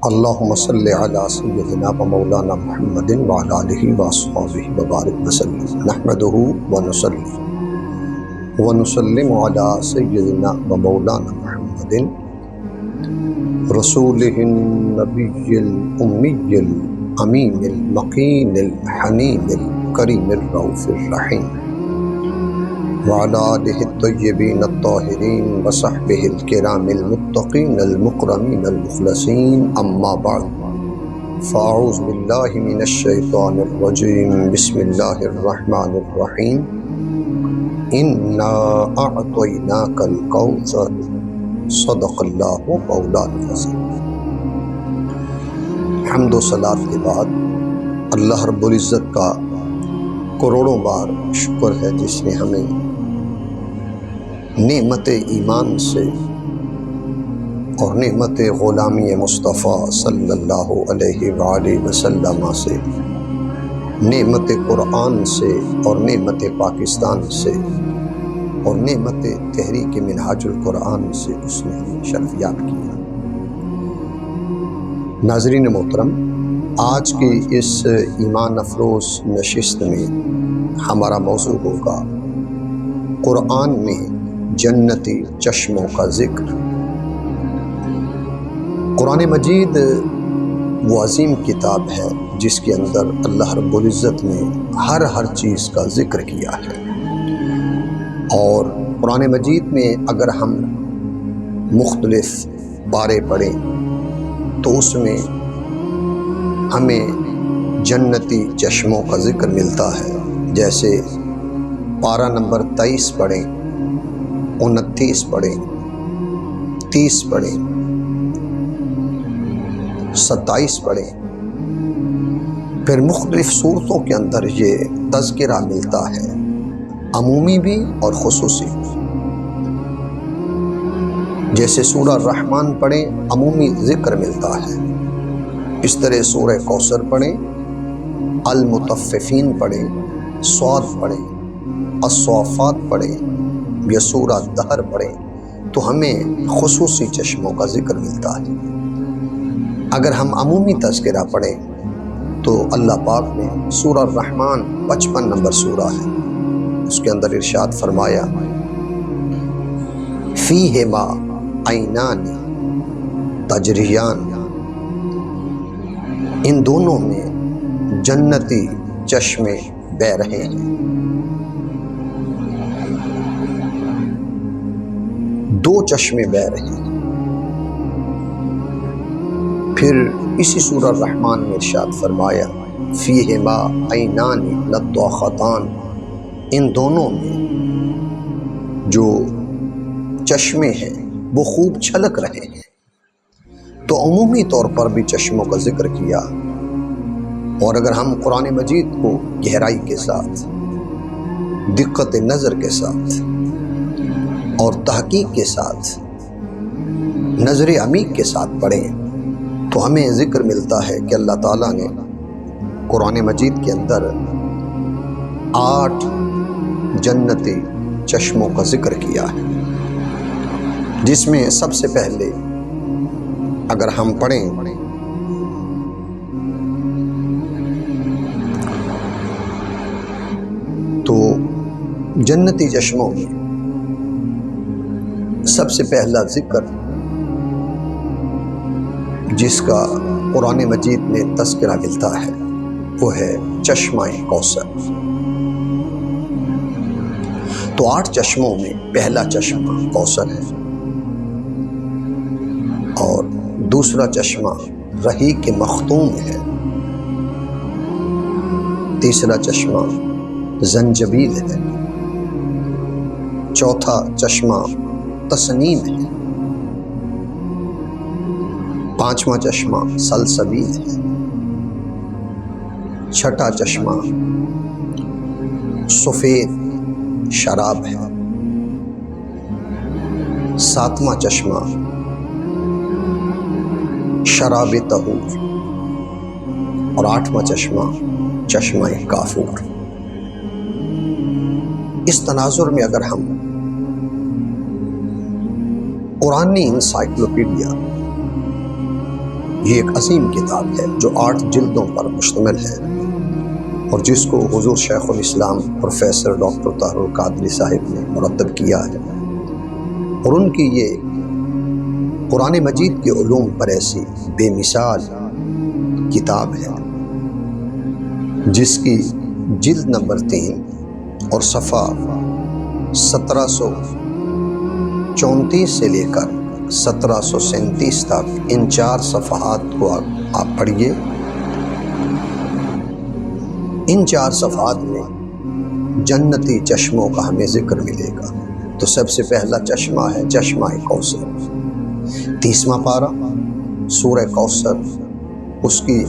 اللہم صلی علی سیدنا و مولانا محمد وعلی آلہ واصحابہ وبارک وسلم نحمدہ ونسلم علی سیدنا و مولانا محمد رسولہ النبی الامی الامین المقین الحنین الکریم الرؤوف الرحیم وعلی آلہ الطیبین الطاہرین وصحبہ الکرام المتقین المکرمین المخلصین اما بعد فاعوذ باللہ من الشیطان الرجیم بسم اللہ الرحمن الرحیم انا اعطیناک الکوثر صدق اللہ مولانا العظیم۔ حمد و صلاۃ کے بعد اللہ رب العزت کا کروڑوں بار شکر ہے جس نے ہمیں نعمت ایمان سے اور نعمت غلامی مصطفیٰ صلی اللہ علیہ وآلہ وسلم سے، نعمت قرآن سے اور نعمت پاکستان سے اور نعمت تحریک منہاج القرآن سے اس نے ہمیں شرفیاب کیا۔ ناظرین محترم، آج کی اس ایمان افروز نشست میں ہمارا موضوع ہوگا قرآن میں جنتی چشموں کا ذکر۔ قرآن مجید وہ عظیم کتاب ہے جس کے اندر اللہ رب العزت نے ہر چیز کا ذکر کیا ہے، اور قرآن مجید میں اگر ہم مختلف پارے پڑھیں تو اس میں ہمیں جنتی چشموں کا ذکر ملتا ہے۔ جیسے پارہ نمبر 23 پڑھیں، 29 پڑھیں، 30 پڑھیں، 27 پڑھیں، پھر مختلف صورتوں کے اندر یہ تذکرہ ملتا ہے، عمومی بھی اور خصوصی بھی۔ جیسے سورہ الرحمن پڑھیں، عمومی ذکر ملتا ہے۔ اس طرح سورہ کوثر پڑھیں، المطففین پڑھیں، صاد پڑھیں، الصافات پڑھیں یا سورہ دہر پڑھیں تو ہمیں خصوصی چشموں کا ذکر ملتا ہے۔ اگر ہم عمومی تذکرہ پڑھیں تو اللہ پاک نے سورہ الرحمن 55 نمبر سورہ ہے، اس کے اندر ارشاد فرمایا فیہما عینان تجریان، ان دونوں میں جنتی چشمے بہہ رہے ہیں۔ دو چشمے بہہ رہے ہیں۔ پھر اسی سورہ الرحمن میں ارشاد فرمایا فیہما عینان نضاختان، ان دونوں میں جو چشمے ہیں وہ خوب چھلک رہے ہیں۔ تو عمومی طور پر بھی چشموں کا ذکر کیا، اور اگر ہم قرآن مجید کو گہرائی کے ساتھ، دقت نظر کے ساتھ اور تحقیق کے ساتھ، نظر عمیق کے ساتھ پڑھیں تو ہمیں ذکر ملتا ہے کہ اللہ تعالیٰ نے قرآن مجید کے اندر 8 جنتی چشموں کا ذکر کیا ہے، جس میں سب سے پہلے اگر ہم پڑھیں تو جنتی چشموں میں سب سے پہلا ذکر جس کا قرآن مجید میں تذکرہ ملتا ہے وہ ہے چشمہ کوثر۔ تو 8 چشموں میں پہلا چشمہ کوثر ہے، اور دوسرا چشمہ رحیق مختوم ہے، تیسرا چشمہ زنجبیل ہے، چوتھا چشمہ تسنیم ہے، 5واں چشمہ سلسبیل ہے، 6واں چشمہ سفید شراب ہے، 7واں چشمہ شراب طہور، اور 8واں چشمہ چشمہ کافور۔ اس تناظر میں اگر ہم قرآنی انسائکلوپیڈیا یہ ایک عظیم کتاب ہے جو 8 جلدوں پر مشتمل ہے اور جس کو حضور شیخ الاسلام پروفیسر ڈاکٹر طاہر القادری صاحب نے مرتب کیا ہے، اور ان کی یہ قرآن مجید کے علوم پر ایسی بے مثال کتاب ہے جس کی جلد نمبر 3 اور صفحہ 1734 سے لے کر 1737 تک ان 4 صفحات کو آپ پڑھیے۔ ان 4 صفحات میں جنتی چشموں کا ہمیں ذکر ملے گا۔ تو سب سے پہلا چشمہ ہے چشمہ کوثر، 30واں پارہ سورہ کوثر، اس کی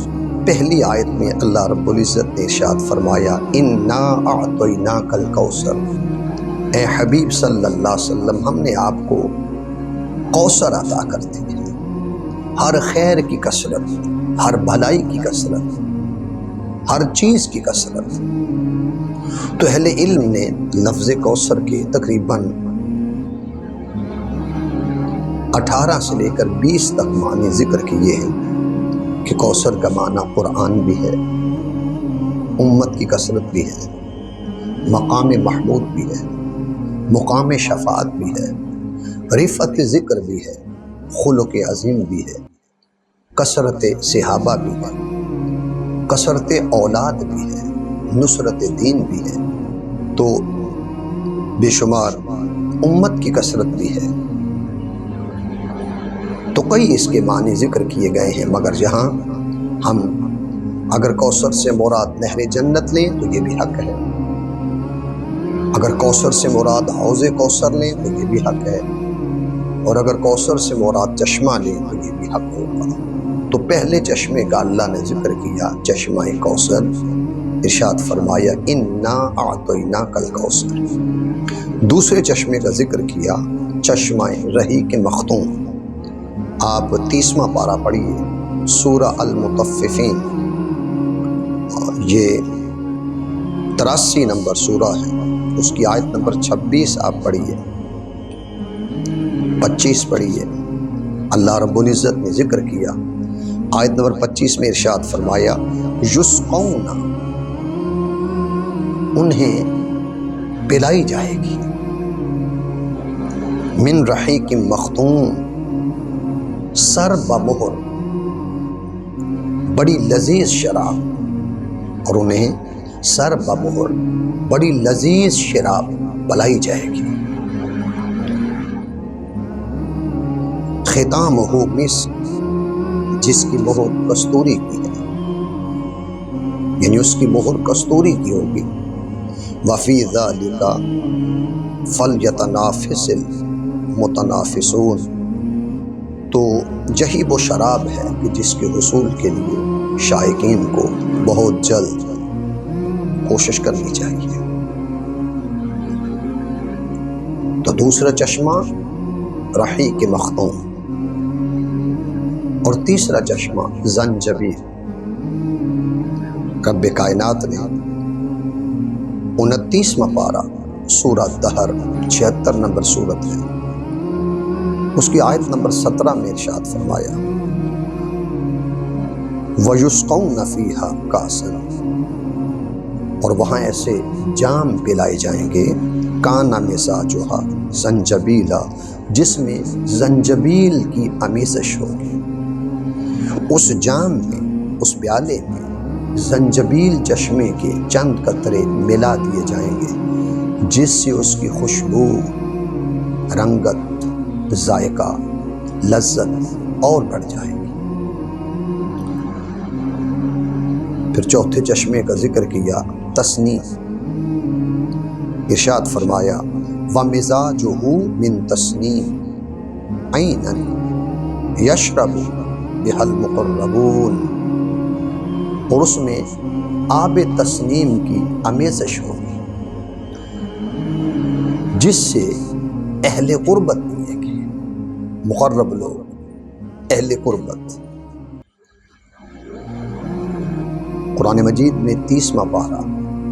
پہلی آیت میں اللہ رب العزت نے ارشاد فرمایا انا اعطیناک الکوثر، اے حبیب صلی اللہ علیہ وسلم ہم نے آپ کو کوثر عطا کر دی ہے، ہر خیر کی کثرت، ہر بھلائی کی کثرت، ہر چیز کی کثرت۔ تو اہل علم نے لفظ کوثر کے تقریباً 18 سے لے کر 20 تک معنی ذکر کیے ہیں کہ کوثر کا معنی قرآن بھی ہے، امت کی کثرت بھی ہے، مقام محمود بھی ہے، مقام شفاعت بھی ہے، رفعت ذکر بھی ہے، خلق عظیم بھی ہے، کثرت صحابہ بھی ہے، کثرت اولاد بھی ہے، نصرت دین بھی ہے، تو بے شمار امت کی کثرت بھی ہے۔ تو کئی اس کے معنی ذکر کیے گئے ہیں، مگر یہاں ہم اگر کوثر سے مراد نہر جنت لیں تو یہ بھی حق ہے، اگر کوثر سے مراد حوض کوثر لیں تو یہ بھی حق ہے، اور اگر کوثر سے مراد چشمہ لیں تو یہ بھی حق ہوگا۔ تو پہلے چشمے کا اللہ نے ذکر کیا چشمہ کوثر، ارشاد فرمایا انا اعطیناک الکوثر۔ دوسرے چشمے کا ذکر کیا چشمہ رحیق مختوم، آپ 30واں پارہ پڑھیے سورہ المطففین، یہ 83 نمبر سورہ ہے، اس کی آیت نمبر 26 آپ پڑھیے، 25 پڑھیے۔ اللہ رب العزت نے ذکر کیا، آیت نمبر 25 میں ارشاد فرمایا یسقون، انہیں پلائی جائے گی، من رحیق مختوم، سر بمہر، بڑی لذیذ شراب، اور انہیں سر بمہر بڑی لذیذ شراب پلائی جائے گی، ختامہ مسک، جس کی مہر کستوری کی ہے، یعنی اس کی مہر کستوری کی ہوگی، وفی ذالک فلیتنافس المتنافسون، تو یہی وہ شراب ہے کہ جس کے حصول کے لیے شائقین کو بہت جلد کوشش کرنی چاہیے۔ تو دوسرا چشمہ رحیق مختوم، اور تیسرا چشمہ زنجبیل۔ رب کائنات نے 29واں پارہ سورہ دہر، 76 نمبر سورت ہے، اس کی آیت نمبر 17 میں ارشاد فرمایا وَيُسْقَوْنَ فِيهَا كَأْسًا، اور وہاں ایسے جام پلائے جائیں گے کَانَ مِزَاجُهَا زَنْجَبِیلًا، جس میں زنجبیل کی آمیزش ہوگی، اس جام میں، اس پیالے میں زنجبیل چشمے کے چند قطرے ملا دیے جائیں گے، جس سے اس کی خوشبو، رنگت، ذائقہ، لذت اور بڑھ جائے گی۔ پھر چوتھے چشمے کا ذکر کیا تسنیم، ارشاد فرمایا وَمِزَاجُهُ مِن تَسْنِيمٍ عَيْنًا يَشْرَبُ بِهَا الْمُقَرَّبُونَ، اور اس میں آب تسنیم کی آمیزش ہوگی، جس سے اہل قربت پیئیں گے، مقرب لوگ، اہل قربت۔ قرآن مجید میں 30واں پارہ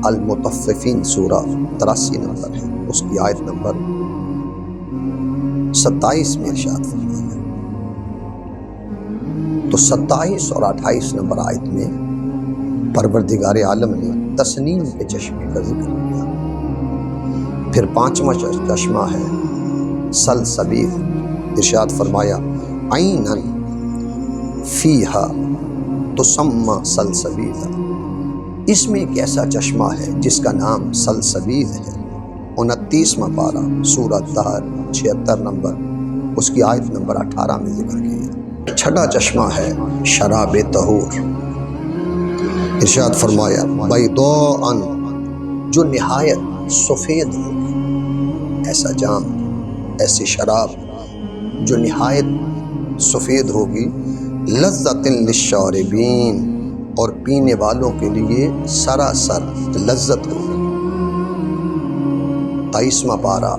المطففین سورہ 83 نمبر ہے، اس کی آیت نمبر 27 میں ارشاد فرمایا تو 27 اور 28 نمبر آیت میں پروردگار عالم نے تسنیم کے چشمے کا ذکر کیا۔ پھر 5واں چشمہ ہے سلسبیل، ارشاد فرمایا عینن فیہا تسمی سلسبیلا، اس میں ایک ایسا چشمہ ہے جس کا نام سلسبیل ہے۔ 29واں پارہ سورہ دہر 76 نمبر اس کی آیت نمبر 18 میں ذکر کیا۔ چھٹا چشمہ ہے شراب طہور، ارشاد فرمایا بیضاء، جو نہایت سفید ہوگی، ایسا جام، ایسی شراب جو نہایت سفید ہوگی، لذۃ للشاربین، اور پینے والوں کے لیے سراسر لذت ہوگی۔ 23واں پارہ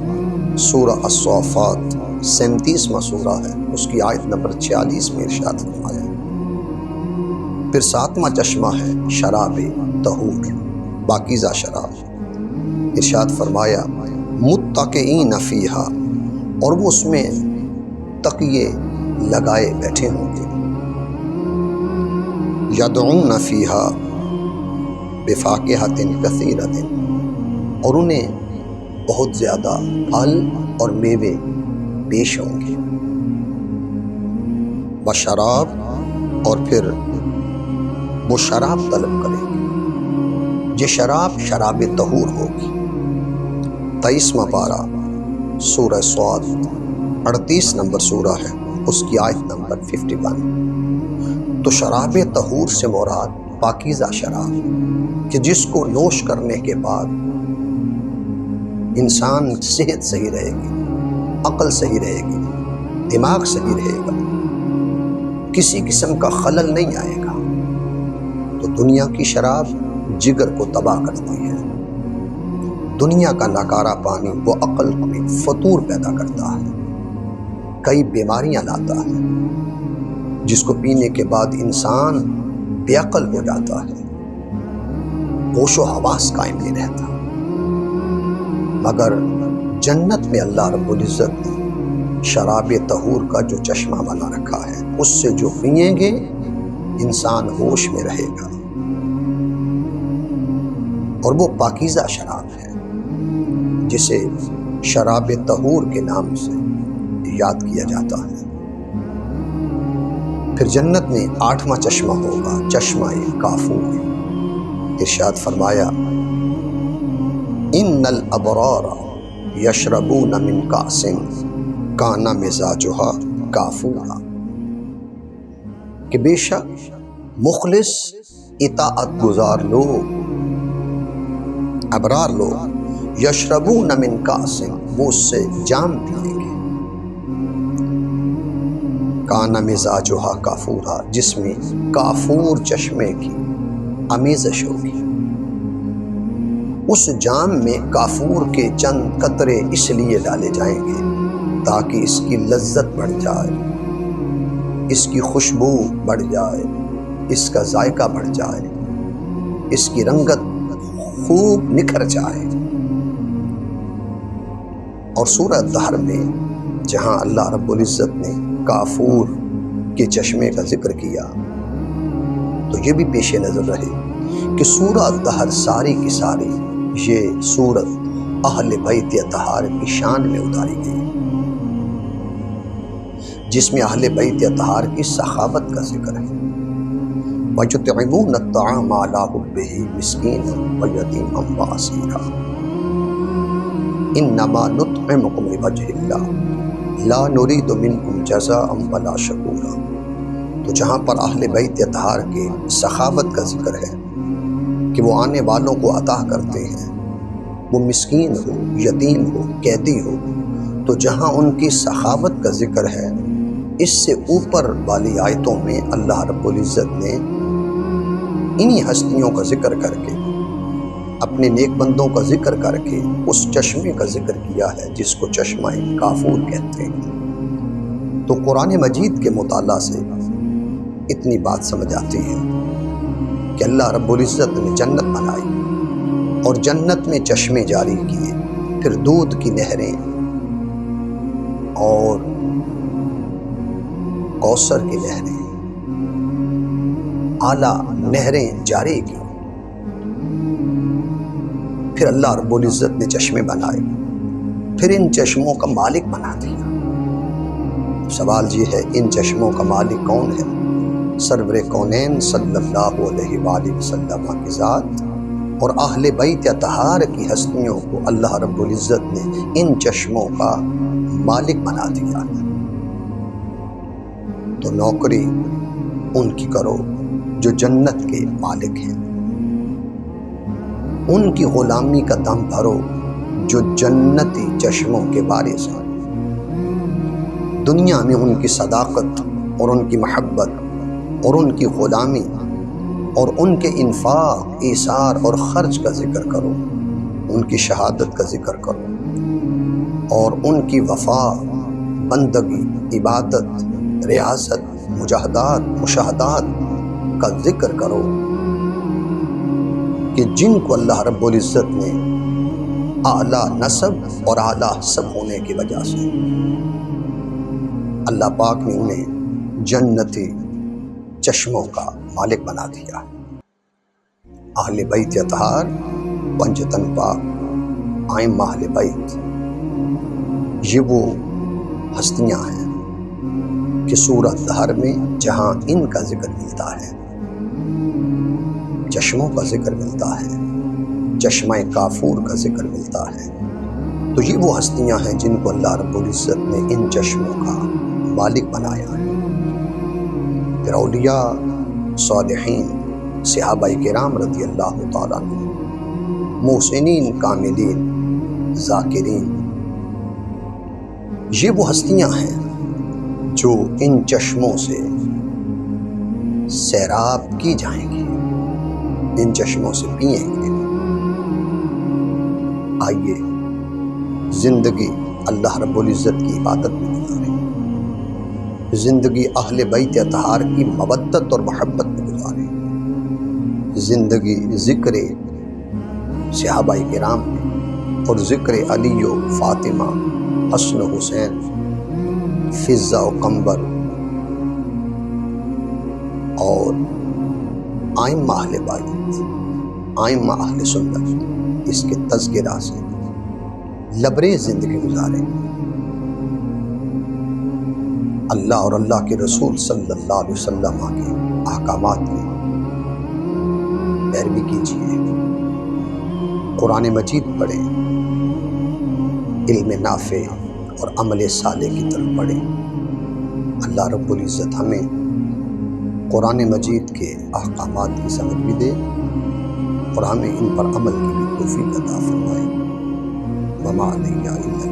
سورہ الصافات 37واں سورہ ہے، اس کی آیت نمبر 46 میں ارشاد فرمایا۔ پھر 7واں چشمہ ہے شراب طہور، پاکیزہ شراب، ارشاد فرمایا متکئین فیہا، اور وہ اس میں تکیے لگائے بیٹھے ہوں گے، یدعون فیہا بفاکہۃ کثیرۃ، اور انہیں بہت زیادہ پھل اور میوے پیش ہوں گے، وشراب، اور پھر وہ شراب طلب کریں گے، یہ شراب شراب طہور ہوگی۔ 23واں پارہ سورہ صاد 38 نمبر سورہ ہے، اس کی آیت نمبر 51۔ تو شراب طہور سے مراد پاکیزہ شراب، کہ جس کو نوش کرنے کے بعد انسان صحت صحیح رہے گی، عقل صحیح رہے گی، دماغ صحیح رہے گا، کسی قسم کا خلل نہیں آئے گا۔ تو دنیا کی شراب جگر کو تباہ کرتی ہے، دنیا کا ناکارہ پانی وہ عقل میں فطور پیدا کرتا ہے، کئی بیماریاں لاتا ہے، جس کو پینے کے بعد انسان بے عقل ہو جاتا ہے، ہوش و حواس قائم نہیں رہتا۔ مگر جنت میں اللہ رب العزت نے شراب طہور کا جو چشمہ بنا رکھا ہے، اس سے جو پئیں گے انسان ہوش میں رہے گا، اور وہ پاکیزہ شراب ہے جسے شراب طہور کے نام سے یاد کیا جاتا ہے۔ پھر جنت میں 8واں چشمہ ہوگا، چشمہ کافور، ارشاد فرمایا ان الابرار یشربون من کأس کان مزاجها کافورا، کہ بے شک مخلص اطاعت گزار لوگ، ابرار لوگ، یشربون من کأس، وہ اس سے جام پیئیں گے، کان مزاجها کافورا، جس میں کافور چشمے کی آمیزش ہوگی۔ اس جام میں کافور کے چند قطرے اس لیے ڈالے جائیں گے تاکہ اس کی لذت بڑھ جائے، اس کی خوشبو بڑھ جائے، اس کا ذائقہ بڑھ جائے، اس کی رنگت خوب نکھر جائے۔ اور سورہ دہر میں جہاں اللہ رب العزت نے کافور کے چشمے کا ذکر کیا، تو یہ بھی پیش نظر رہے کہ سورہ دہر ساری کی ساری یہ سورت اہل بیت اطہار کی شان میں اتاری گئی، جس میں اہل بیت اطہار کی سخاوت کا ذکر ہے۔ وَيُطْعِمُونَ الطَّعَامَ عَلَىٰ حُبِّهِ مِسْكِينًا وَيَتِيمًا وَأَسِيرًا إِنَّمَا نُطْعِمُكُمْ لِوَجْهِ اللَّهِ لَا نُرِيدُ مِنْكُمْ جَزَاءً وَلَا شُكُورًا۔ تو جہاں پر اہل بیت اطہار کے سخاوت کا ذکر ہے کہ وہ آنے والوں کو عطا کرتے ہیں، وہ مسکین ہو، یتیم ہو، قیدی ہو، تو جہاں ان کی سخاوت کا ذکر ہے، اس سے اوپر والی آیتوں میں اللہ رب العزت نے انہی ہستیوں کا ذکر کر کے، اپنے نیک بندوں کا ذکر کر کے اس چشمے کا ذکر کیا ہے جس کو چشمہ کافور کہتے ہیں۔ تو قرآن مجید کے مطالعہ سے اتنی بات سمجھ آتی ہے کہ اللہ رب العزت نے جنت بنائی اور جنت میں چشمے جاری کیے، پھر دودھ کی نہریں اور کوثر کی نہریں، اعلیٰ نہریں جاری کی، پھر اللہ رب العزت نے چشمے بنائے، پھر ان چشموں کا مالک بنا دیا۔ سوال یہ ہے ان چشموں کا مالک کون ہے؟ سرور کونین صلی اللہ علیہ وآلہ وسلم کی ذات اور اہل بیت اطہار کی ہستیوں کو اللہ رب العزت نے ان چشموں کا مالک بنا دیا۔ تو نوکری ان کی کرو جو جنت کے مالک ہیں، ان کی غلامی کا دم بھرو جو جنتی چشموں کے وارث ہیں۔ دنیا میں ان کی صداقت اور ان کی محبت اور ان کی غلامی اور ان کے انفاق، ایثار اور خرچ کا ذکر کرو، ان کی شہادت کا ذکر کرو اور ان کی وفا، بندگی، عبادت، ریاست، مجاہدات، مشاہدات کا ذکر کرو کہ جن کو اللہ رب العزت نے اعلیٰ نسب اور اعلیٰ حسب ہونے کی وجہ سے اللہ پاک نے انہیں جنتی چشموں کا مالک بنا دیا۔ اہل بیت اطہار، پنجتن پاک، ائمہ اہل بیت، یہ وہ ہستیاں ہیں کہ سورۃ دہر میں جہاں ان کا ذکر ملتا ہے، چشموں کا ذکر ملتا ہے، چشمہ کافور کا ذکر ملتا ہے، تو یہ وہ ہستیاں ہیں جن کو اللہ رب العزت نے ان چشموں کا مالک بنایا ہے۔ پھر اولیاء، صالحین، صحابہ کرام رضی اللہ تعالیٰ عنہ، محسنین، کاملین، ذاکرین، یہ وہ ہستیاں ہیں جو ان چشموں سے سیراب کی جائیں گی، ان چشموں سے پئیں گے۔ آئیے زندگی اللہ رب العزت کی عبادت میں گزاریں، زندگی اہل بیت اطہار کی مودت اور محبت میں گزاریں، زندگی ذکر صحابہ کرام میں اور ذکر علی و فاطمہ، حسن و حسین، فضہ و قمبر اور ائمہ اہل بیت، ائمہ اہل سنت، اس کے تذکرہ سے لبریز زندگی گزاریں، اللہ اور اللہ کے رسول صلی اللہ علیہ وسلم کے احکامات کی پیروی کیجیے، قرآن مجید پڑھیں، علم نافع اور عمل صالح کی طرف بڑھیں۔ اللہ رب العزت ہمیں قرآن مجید کے احکامات کی سمجھ بھی دے اور ہمیں ان پر عمل کی بھی توفیق عطا فرمائے۔ وما علینا الا